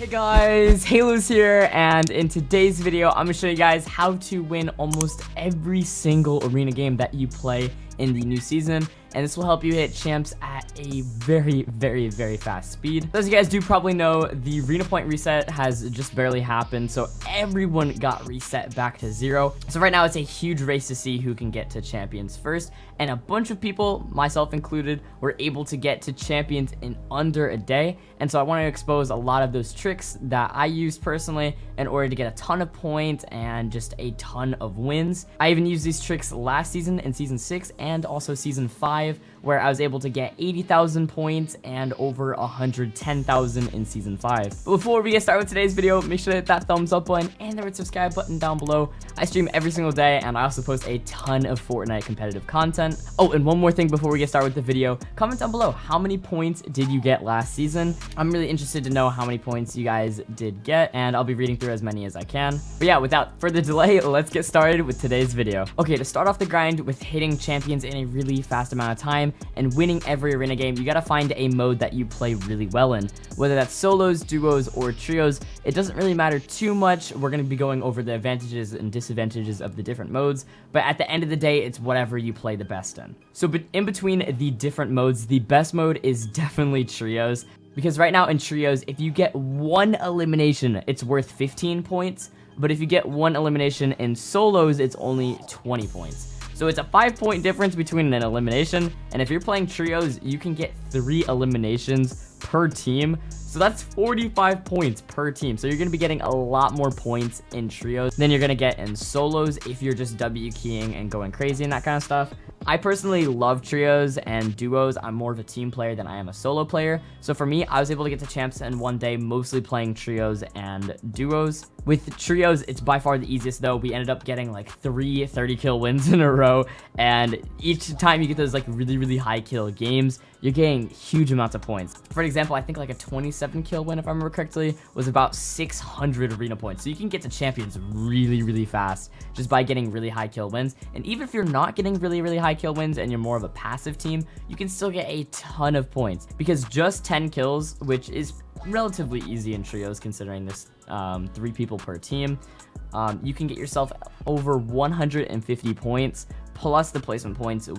Hey guys, Halo's here, and in today's video, I'm going to show you guys how to win almost every single arena game that you play in the new season, and this will help you hit champs at a very fast speed. As you guys do probably know, the arena point reset has just barely happened, so everyone got reset back to 0. So right now it's a huge race to see who can get to champions first, and a bunch of people, myself included, were able to get to champions in under a day. And so I want to expose a lot of those tricks that I used personally in order to get a ton of points and just a ton of wins. I even used these tricks last season in season 6 and also season 5, where I was able to get 80,000 points and over 110,000 in season 5. But before we get started with today's video, make sure to hit that thumbs up button and the red subscribe button down below. I stream every single day, and I also post a ton of Fortnite competitive content. Oh, and one more thing before we get started with the video, comment down below, how many points did you get last season? I'm really interested to know how many points you guys did get, and I'll be reading through as many as I can. But yeah, without further delay, let's get started with today's video. Okay, to start off the grind with hitting champions in a really fast amount of time and winning every arena game, you gotta find a mode that you play really well in. Whether that's solos, duos, or trios, it doesn't really matter too much. We're gonna be going over the advantages and disadvantages of the different modes, but at the end of the day, it's whatever you play the best in. So in between the different modes, the best mode is definitely trios, because right now in trios, if you get one elimination, it's worth 15 points, but if you get one elimination in solos, it's only 20 points. So it's a 5-point difference between an elimination, and if you're playing trios, you can get 3 eliminations per team. So that's 45 points per team. So you're going to be getting a lot more points in trios than you're going to get in solos if you're just W keying and going crazy and that kind of stuff. I personally love trios and duos. I'm more of a team player than I am a solo player. So for me, I was able to get to champs in one day, mostly playing trios and duos. With trios, it's by far the easiest though. We ended up getting like 3 30-kill wins in a row, and each time you get those like really high kill games, you're getting huge amounts of points. For example, I think like a 27-kill win, if I remember correctly, was about 600 arena points. So you can get to champions really fast just by getting really high kill wins. And even if you're not getting really high kill wins and you're more of a passive team, you can still get a ton of points, because just 10 kills, which is relatively easy in trios considering this 3 people per team, you can get yourself over 150 points plus the placement points,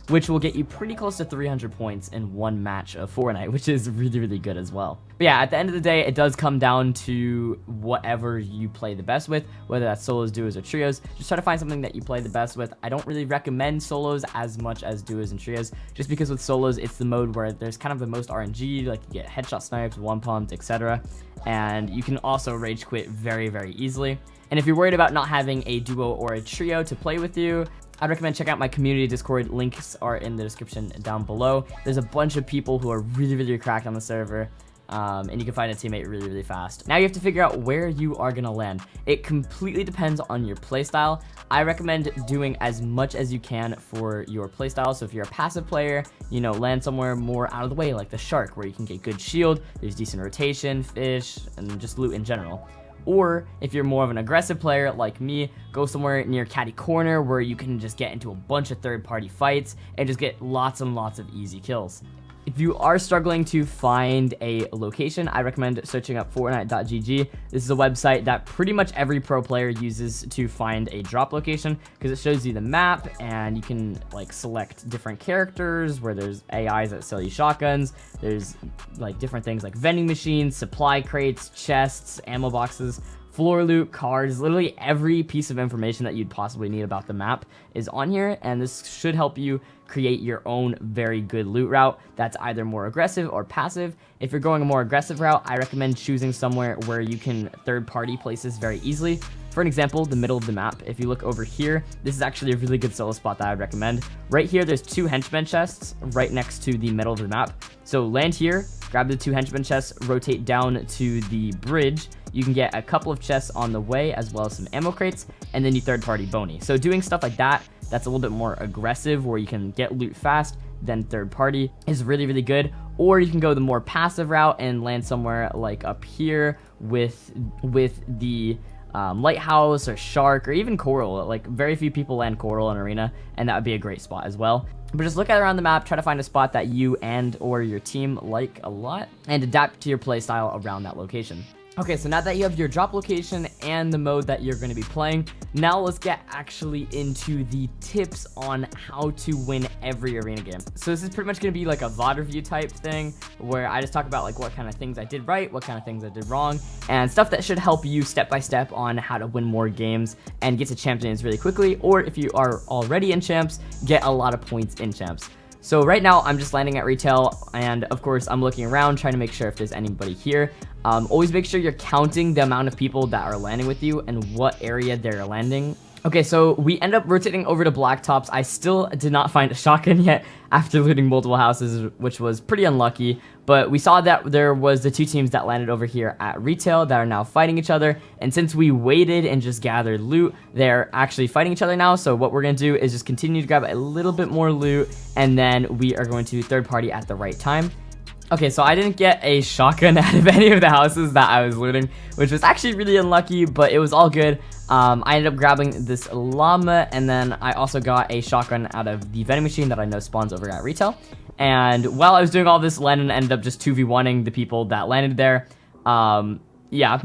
which will get you pretty close to 300 points in one match of Fortnite, which is really good as well. But yeah, at the end of the day, it does come down to whatever you play the best with, whether that's solos, duos, or trios. Just try to find something that you play the best with. I don't really recommend solos as much as duos and trios, just because with solos, it's the mode where there's kind of the most RNG, like you get headshot snipes, one pumped, etc. And you can also rage quit very easily. And if you're worried about not having a duo or a trio to play with you, I'd recommend check out my community Discord. Links are in the description down below. There's a bunch of people who are really cracked on the server, and you can find a teammate really fast. Now you have to figure out where you are gonna land. It completely depends on your playstyle. I recommend doing as much as you can for your playstyle. So if you're a passive player, you know, land somewhere more out of the way, like the Shark, where you can get good shield, there's decent rotation, fish, and just loot in general. Or if you're more of an aggressive player like me, go somewhere near Caddy Corner where you can just get into a bunch of third-party fights and just get lots and lots of easy kills. If you are struggling to find a location, I recommend searching up Fortnite.gg. This is a website that pretty much every pro player uses to find a drop location, because it shows you the map and you can like select different characters where there's AIs that sell you shotguns. There's like different things like vending machines, supply crates, chests, ammo boxes, floor loot, cars. Literally every piece of information that you'd possibly need about the map is on here, and this should help you create your own very good loot route that's either more aggressive or passive. If you're going a more aggressive route, I recommend choosing somewhere where you can third-party places very easily. For an example, the middle of the map. If you look over here, this is actually a really good solo spot that I would recommend. Right here, there's 2 henchman chests right next to the middle of the map. So land here, grab the 2 henchman chests, rotate down to the bridge. You can get a couple of chests on the way, as well as some ammo crates, and then you third-party bony. So doing stuff like that, that's a little bit more aggressive, where you can get loot fast, then third-party is really good. Or you can go the more passive route and land somewhere like up here with the Lighthouse or Shark or even Coral. Like very few people land Coral in Arena, and that would be a great spot as well. But just look around the map, try to find a spot that you and or your team like a lot, and adapt to your playstyle around that location. Okay, so now that you have your drop location and the mode that you're going to be playing, now let's get actually into the tips on how to win every arena game. So this is pretty much going to be like a VOD review type thing where I just talk about like what kind of things I did right, what kind of things I did wrong, and stuff that should help you step by step on how to win more games and get to champions really quickly, or if you are already in champs, get a lot of points in champs. So right now I'm just landing at retail, and of course I'm looking around trying to make sure if there's anybody here. Always make sure you're counting the amount of people that are landing with you and what area they're landing. Okay, so we end up rotating over to Blacktops. I still did not find a shotgun yet after looting multiple houses, which was pretty unlucky. But we saw that there was the two teams that landed over here at retail that are now fighting each other. And since we waited and just gathered loot, they're actually fighting each other now. So what we're going to do is just continue to grab a little bit more loot, and then we are going to third party at the right time. Okay, so I didn't get a shotgun out of any of the houses that I was looting, which was actually really unlucky, but it was all good. I ended up grabbing this llama, and then I also got a shotgun out of the vending machine that I know spawns over at retail. And while I was doing all this, Lennon ended up just 2v1ing the people that landed there. Yeah.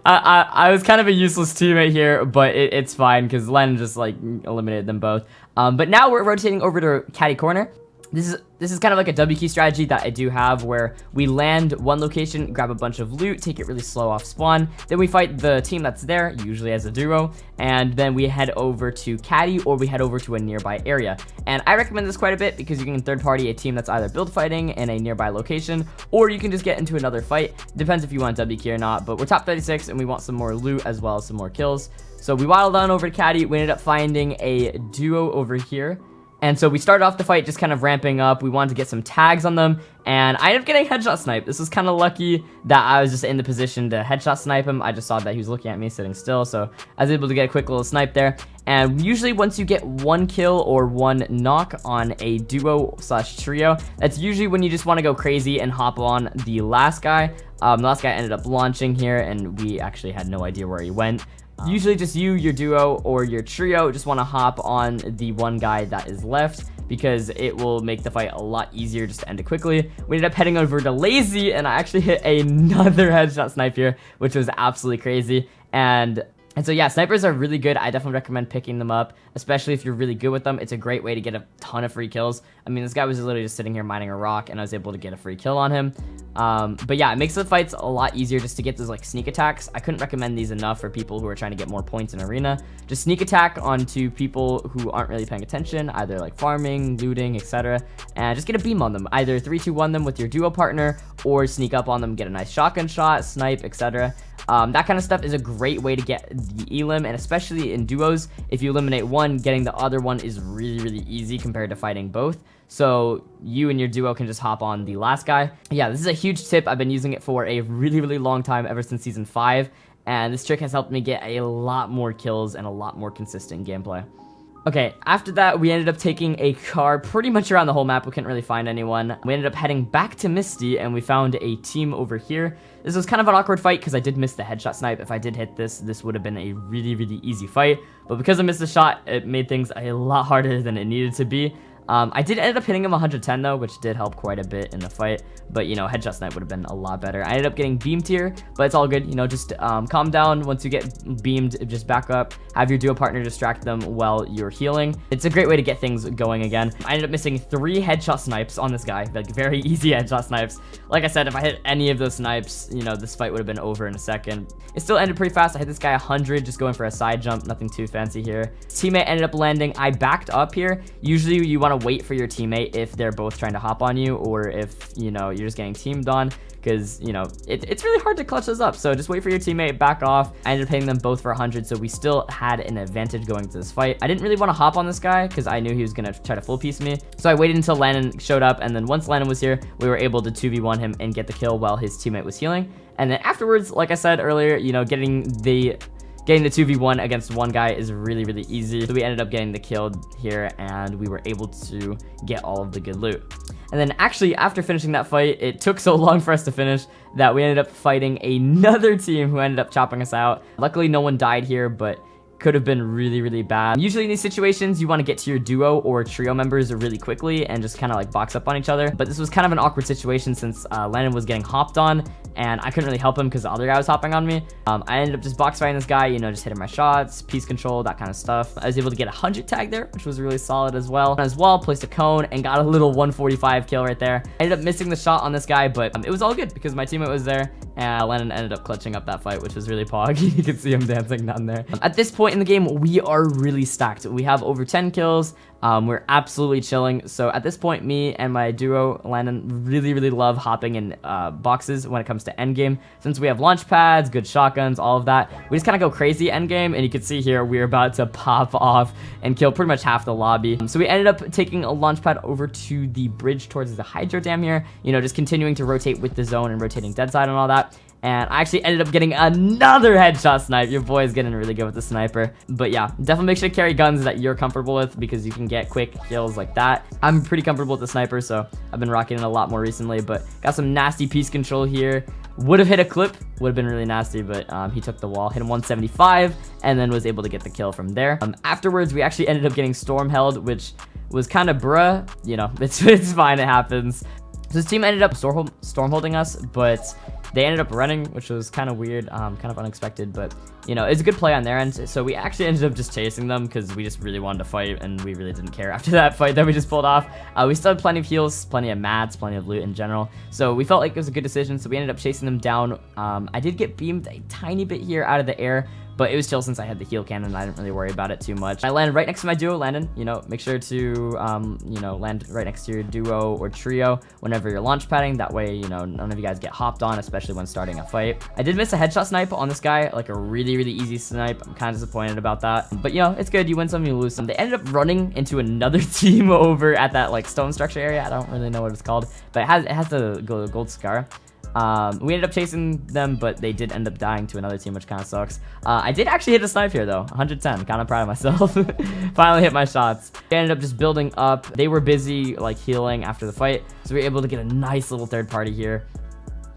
I was kind of a useless teammate here, but it's fine because Lennon just like eliminated them both. But now we're rotating over to Caddy Corner. This is kind of like a W key strategy that I do have, where we land one location, grab a bunch of loot, take it really slow off spawn, then we fight the team that's there, usually as a duo, and then we head over to Caddy, or we head over to a nearby area. And I recommend this quite a bit because you can third party a team that's either build fighting in a nearby location, or you can just get into another fight. Depends if you want W key or not, but we're top 36 and we want some more loot as well as some more kills. So we waddled on over to Caddy. We ended up finding a duo over here. And so we started off the fight just kind of ramping up. We wanted to get some tags on them, and I ended up getting headshot snipe. This was kind of lucky that I was just in the position to headshot snipe him. I just saw that he was looking at me sitting still, so I was able to get a quick little snipe there. And usually once you get one kill or one knock on a duo slash trio, that's usually when you just want to go crazy and hop on the last guy. The last guy ended up launching here, and we actually had no idea where he went. Usually just you, your duo, or your trio just want to hop on the one guy that is left, because it will make the fight a lot easier just to end it quickly. We ended up heading over to Lazy, and I actually hit another headshot snipe here, which was absolutely crazy. And so yeah, snipers are really good. I definitely recommend picking them up, especially if you're really good with them. It's a great way to get a ton of free kills. I mean, this guy was literally just sitting here mining a rock, and I was able to get a free kill on him. But yeah, it makes the fights a lot easier just to get those like sneak attacks. I couldn't recommend these enough for people who are trying to get more points in arena. Just sneak attack onto people who aren't really paying attention, either like farming, looting, etc. And just get a beam on them. Either 3-2-1 them with your duo partner, or sneak up on them, get a nice shotgun shot, snipe, etc. That kind of stuff is a great way to get the elim, and especially in duos, if you eliminate one, getting the other one is really easy compared to fighting both. So you and your duo can just hop on the last guy. Yeah, this is a huge tip. I've been using it for a really long time, ever since season 5, and this trick has helped me get a lot more kills and a lot more consistent gameplay. Okay, after that, we ended up taking a car pretty much around the whole map. We couldn't really find anyone. We ended up heading back to Misty, and we found a team over here. This was kind of an awkward fight because I did miss the headshot snipe. If I did hit this would have been a really easy fight. But because I missed the shot, it made things a lot harder than it needed to be. I did end up hitting him 110 though, which did help quite a bit in the fight. But, you know, headshot snipe would have been a lot better. I ended up getting beamed here, but it's all good. You know, just calm down. Once you get beamed, just back up. Have your duo partner distract them while you're healing. It's a great way to get things going again. I ended up missing 3 headshot snipes on this guy. Like, very easy headshot snipes. Like I said, if I hit any of those snipes, you know, this fight would have been over in a second. It still ended pretty fast. I hit this guy 100, just going for a side jump. Nothing too fancy here. Teammate ended up landing. I backed up here. Usually you want to wait for your teammate if they're both trying to hop on you, or if, you know, you're just getting teamed on, because, you know, it's really hard to clutch those up. So just wait for your teammate, back off. I ended up hitting them both for 100, so we still had an advantage going to this fight. I didn't really want to hop on this guy because I knew he was going to try to full piece me, so I waited until Landon showed up, and then once Landon was here, we were able to 2v1 him and get the kill while his teammate was healing. And then afterwards, like I said earlier, you know, getting the 2v1 against one guy is really easy. So we ended up getting the kill here, and we were able to get all of the good loot. And then actually, after finishing that fight, it took so long for us to finish that we ended up fighting another team who ended up chopping us out. Luckily, no one died here, but could have been really, really bad. Usually in these situations, you want to get to your duo or trio members really quickly and just kind of like box up on each other. But this was kind of an awkward situation since Landon was getting hopped on and I couldn't really help him because the other guy was hopping on me. I ended up just box fighting this guy, you know, just hitting my shots, piece control, that kind of stuff. I was able to get a 100 tag there, which was really solid as well. Placed a cone and got a little 145 kill right there. I ended up missing the shot on this guy, but it was all good because my teammate was there and Landon ended up clutching up that fight, which was really pog. You can see him dancing down there. At this point in the game, we are really stacked. We have over 10 kills. We're absolutely chilling. So at this point, me and my duo, Landon, really, really love hopping in boxes when it comes to endgame. Since we have launch pads, good shotguns, all of that, we just kind of go crazy endgame. And you can see here, we're about to pop off and kill pretty much half the lobby. So we ended up taking a launch pad over to the bridge towards the hydro dam here, you know, just continuing to rotate with the zone and rotating dead side and all that. And I actually ended up getting another headshot snipe. Your boy is getting really good with the sniper. But yeah, definitely make sure to carry guns that you're comfortable with because you can get quick kills like that. I'm pretty comfortable with the sniper, so I've been rocking it a lot more recently. But got some nasty piece control here. Would have hit a clip, would have been really nasty, but he took the wall, hit him 175, and then was able to get the kill from there. Afterwards, we actually ended up getting storm held, which was kind of bruh. You know, it's fine, it happens. So this team ended up storm holding us, but they ended up running, which was kind of weird, kind of unexpected, but you know, it's a good play on their end. So we actually ended up just chasing them because we just really wanted to fight and we really didn't care after that fight that we just pulled off. We still had plenty of heals, plenty of mats, plenty of loot in general. So we felt like it was a good decision. So we ended up chasing them down. I did get beamed a tiny bit here out of the air, but it was chill since I had the heal cannon and I didn't really worry about it too much. I landed right next to my duo, Landon. You know, make sure to, you know, land right next to your duo or trio whenever you're launch padding. That way, you know, none of you guys get hopped on, especially when starting a fight. I did miss a headshot snipe on this guy, like a really, really easy snipe. I'm kind of disappointed about that. But, you know, it's good. You win some, you lose some. They ended up running into another team over at that, like, stone structure area. I don't really know what it's called, but it has the gold scar. We ended up chasing them, but they did end up dying to another team, which kind of sucks. I did actually hit a snipe here though, 110, kind of proud of myself. Finally hit my shots. They ended up just building up. They were busy like healing after the fight, so we were able to get a nice little third party here,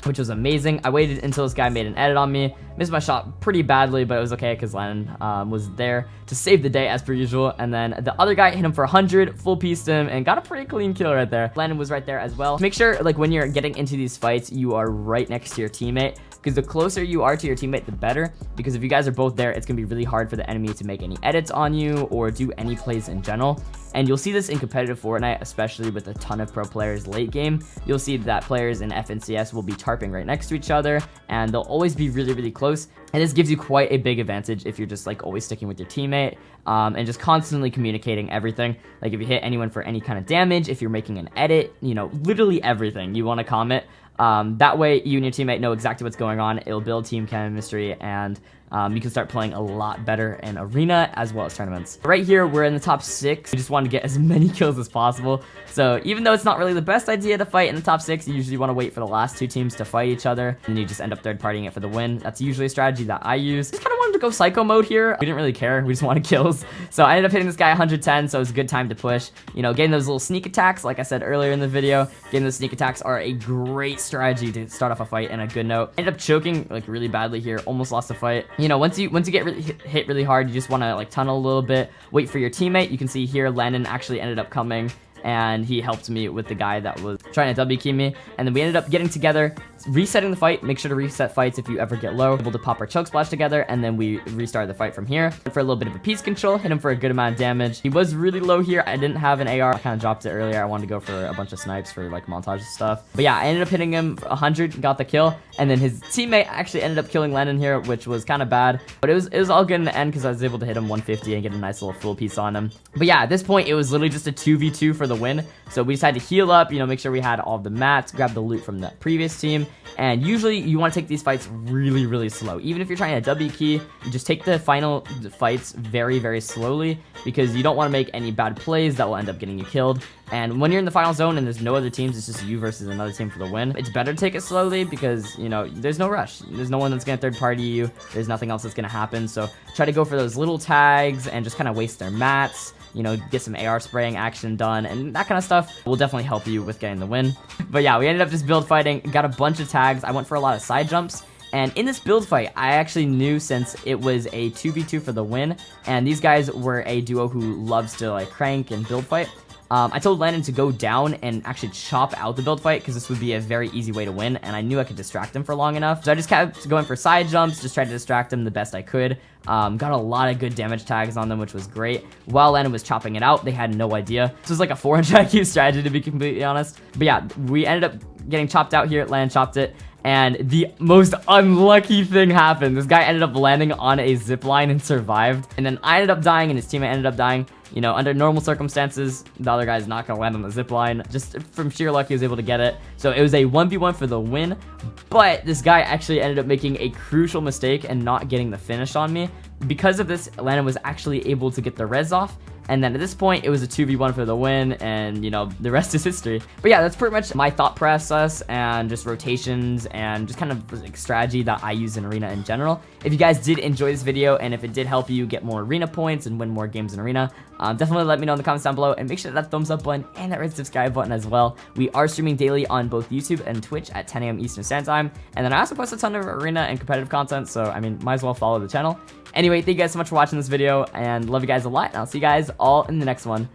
which was amazing. I waited until this guy made an edit on me. Missed my shot pretty badly, but it was okay because Landon was there to save the day as per usual. And then the other guy hit him for 100, full pieced him, and got a pretty clean kill right there. Landon was right there as well. Make sure, like, when you're getting into these fights, you are right next to your teammate, because the closer you are to your teammate, the better. Because if you guys are both there, it's going to be really hard for the enemy to make any edits on you or do any plays in general. And you'll see this in competitive Fortnite, especially with a ton of pro players late game. You'll see that players in FNCS will be tarping right next to each other, and they'll always be really, really close. And this gives you quite a big advantage if you're just like always sticking with your teammate and just constantly communicating everything. Like if you hit anyone for any kind of damage, if you're making an edit, you know, literally everything you want to comment. That way you and your teammate know exactly what's going on. It'll build team chemistry, and you can start playing a lot better in arena as well as tournaments. Right here, we're in the top 6. We just want to get as many kills as possible. So even though it's not really the best idea to fight in the top 6, you usually want to wait for the last 2 teams to fight each other, and you just end up third partying it for the win. That's usually a strategy that I use. Just kind of wanted to go psycho mode here. We didn't really care. We just wanted kills. So I ended up hitting this guy 110, so it was a good time to push. You know, getting those little sneak attacks, like I said earlier in the video, getting those sneak attacks are a great strategy to start off a fight and a good note. Ended up choking like really badly here. Almost lost the fight. You know, once you get really hit really hard, you just want to like tunnel a little bit, wait for your teammate. You can see here Landon actually ended up coming and he helped me with the guy that was trying to W key me, and then we ended up getting together, resetting the fight. Make sure to reset fights if you ever get low. Able to pop our choke splash together, and then we restarted the fight from here for a little bit of a piece control. Hit him for a good amount of damage. He was really low here. I didn't have an AR. I kind of dropped it earlier. I wanted to go for a bunch of snipes for like montage stuff, but yeah, I ended up hitting him 100, got the kill, and then his teammate actually ended up killing Landon here, which was kind of bad, but it was all good in the end because I was able to hit him 150 and get a nice little full piece on him. But yeah, at this point it was literally just a 2v2 for the win. So we decided to heal up, you know, make sure we had all the mats, grab the loot from the previous team. And usually you want to take these fights really, really slow. Even if you're trying to W key, you just take the final fights very, very slowly, because you don't want to make any bad plays that will end up getting you killed. And when you're in the final zone and there's no other teams, it's just you versus another team for the win, it's better to take it slowly because, you know, there's no rush. There's no one that's going to third party you. There's nothing else that's going to happen. So try to go for those little tags and just kind of waste their mats. You know, get some AR spraying action done, and that kind of stuff will definitely help you with getting the win. But yeah, we ended up just build fighting, got a bunch of tags. I went for a lot of side jumps, And in this build fight, I actually knew, since it was a 2v2 for the win, and these guys were a duo who loves to like crank and build fight, I told Landon to go down and actually chop out the build fight, because this would be a very easy way to win, and I knew I could distract him for long enough. So I just kept going for side jumps, just tried to distract him the best I could. Got a lot of good damage tags on them, which was great. While Landon was chopping it out, they had no idea. This was like a 400 IQ strategy, to be completely honest. But yeah, we ended up getting chopped out here. Landon chopped it. And the most unlucky thing happened. This guy ended up landing on a zip line and survived. And then I ended up dying, and his teammate ended up dying. You know, under normal circumstances, the other guy's not going to land on the zip line. Just from sheer luck, he was able to get it. So it was a 1v1 for the win. But this guy actually ended up making a crucial mistake and not getting the finish on me. Because of this, Landon was actually able to get the res off. And then at this point, it was a 2v1 for the win, and, you know, the rest is history. But yeah, that's pretty much my thought process and just rotations and just kind of like strategy that I use in Arena in general. If you guys did enjoy this video, and if it did help you get more Arena points and win more games in Arena, definitely let me know in the comments down below, and make sure that thumbs up button and that red subscribe button as well. We are streaming daily on both YouTube and Twitch at 10 a.m. Eastern Standard Time, and then I also post a ton of Arena and competitive content, so I mean, might as well follow the channel. Anyway, thank you guys so much for watching this video, and love you guys a lot, and I'll see you guys all in the next one.